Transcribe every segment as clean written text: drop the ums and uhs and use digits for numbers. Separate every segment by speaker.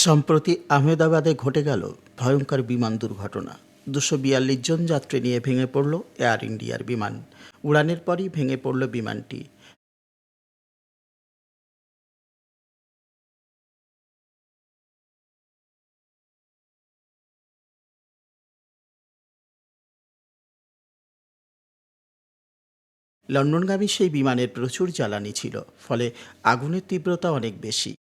Speaker 1: সম্প্রতি আহমেদাবাদে ঘটে গেল ভয়ঙ্কর বিমান দুর্ঘটনা। 242 জন যাত্রী নিয়ে ভেঙে পড়ল এয়ার ইন্ডিয়ার বিমান। উড়ানের পরই ভেঙে পড়ল বিমানটি। লন্ডনগামী সেই বিমানের প্রচুর জ্বালানি ছিল, ফলে আগুনের তীব্রতা অনেক বেশি।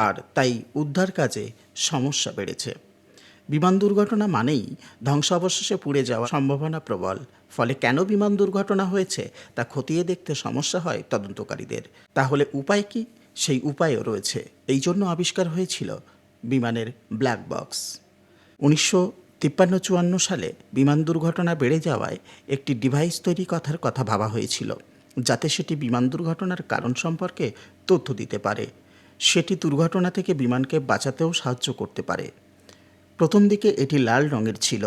Speaker 1: আর তাই উদ্ধার কাজে সমস্যা বেড়েছে। বিমান দুর্ঘটনা মানেই ধ্বংসাবশেষে পুড়ে যাওয়ার সম্ভাবনা প্রবল। ফলে কেন বিমান দুর্ঘটনা হয়েছে তা খতিয়ে দেখতে সমস্যা হয় তদন্তকারীদের। তাহলে উপায় কি? সেই উপায়ও রয়েছে। এই জন্য আবিষ্কার হয়েছিল বিমানের ব্ল্যাক বক্স। 1953-54 সালে বিমান দুর্ঘটনা বেড়ে যাওয়ায় একটি ডিভাইস তৈরি কথা ভাবা হয়েছিল, যাতে সেটি বিমান দুর্ঘটনার কারণ সম্পর্কে তথ্য দিতে পারে। সেটি দুর্ঘটনা থেকে বিমানকে বাঁচাতেও সাহায্য করতে পারে। প্রথম দিকে এটি লাল রঙের ছিল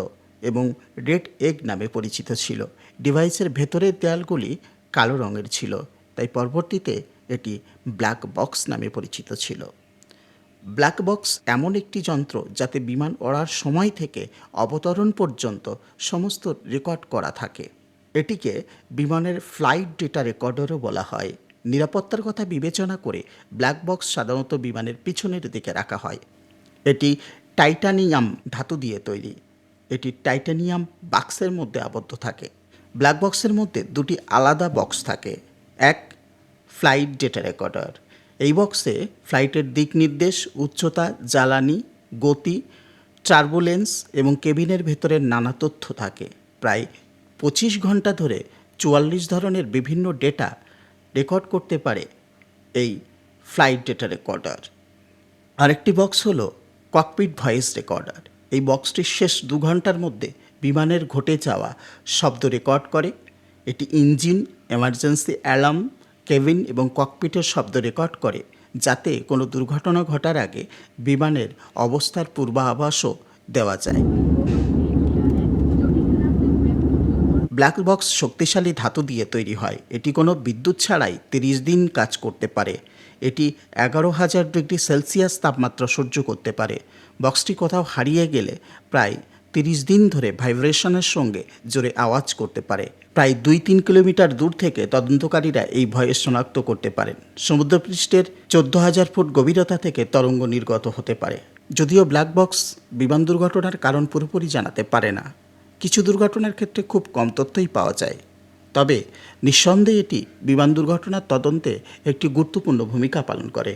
Speaker 1: এবং রেড এগ নামে পরিচিত ছিল। ডিভাইসের ভেতরের দেয়ালগুলি কালো রঙের ছিল, তাই পরবর্তীতে এটি ব্ল্যাক বক্স নামে পরিচিত ছিল। ব্ল্যাক বক্স এমন একটি যন্ত্র যাতে বিমান ওড়ার সময় থেকে অবতরণ পর্যন্ত সমস্ত রেকর্ড করা থাকে। এটিকে বিমানের ফ্লাইট ডেটা রেকর্ডারও বলা হয়। নিরাপত্তার কথা বিবেচনা করে ব্ল্যাক বক্স সাধারণত বিমানের পিছনের দিকে রাখা হয়। এটি টাইটানিয়াম ধাতু দিয়ে তৈরি। এটি টাইটানিয়াম বাক্সের মধ্যে আবদ্ধ থাকে। ব্ল্যাক বক্সের মধ্যে দুটি আলাদা বক্স থাকে। এক, ফ্লাইট ডেটা রেকর্ডার। এই বক্সে ফ্লাইটের দিক নির্দেশ, উচ্চতা, জ্বালানি, গতি, টার্বুলেন্স এবং কেবিনের ভেতরের নানা তথ্য থাকে। প্রায় 25 ঘন্টা ধরে 44 ধরনের বিভিন্ন ডেটা রেকর্ড করতে পারে এই ফ্লাইট ডেটা রেকর্ডার। আরেকটি বক্স হলো ককপিট ভয়েস রেকর্ডার। এই বক্সটির শেষ 2 ঘন্টার মধ্যে বিমানের ঘটে যাওয়া শব্দ রেকর্ড করে। এটি ইঞ্জিন, এমার্জেন্সি অ্যালার্ম, কেবিন এবং ককপিটের শব্দ রেকর্ড করে, যাতে কোনো দুর্ঘটনা ঘটার আগে বিমানের অবস্থার পূর্বাভাসও দেওয়া যায়। ব্ল্যাক বক্স শক্তিশালী ধাতু দিয়ে তৈরি হয়। এটি কোনো বিদ্যুৎ ছাড়াই 30 দিন কাজ করতে পারে। এটি 11,000 ডিগ্রি সেলসিয়াস তাপমাত্রা সহ্য করতে পারে। বক্সটি কোথাও হারিয়ে গেলে প্রায় 30 দিন ধরে ভাইব্রেশনের সঙ্গে জোরে আওয়াজ করতে পারে। প্রায় 2-3 কিলোমিটার দূর থেকে তদন্তকারীরা এই ভয়েস শনাক্ত করতে পারেন। সমুদ্রপৃষ্ঠের 14,000 ফুট গভীরতা থেকে তরঙ্গ নির্গত হতে পারে। যদিও ব্ল্যাক বক্স বিমান দুর্ঘটনার কারণ পুরোপুরি জানাতে পারে না। কিছু দুর্ঘটনার ক্ষেত্রে খুব কম তথ্যই পাওয়া যায়। তবে নিঃসন্দেহে এটি বিমান দুর্ঘটনার তদন্তে একটি গুরুত্বপূর্ণ ভূমিকা পালন করে।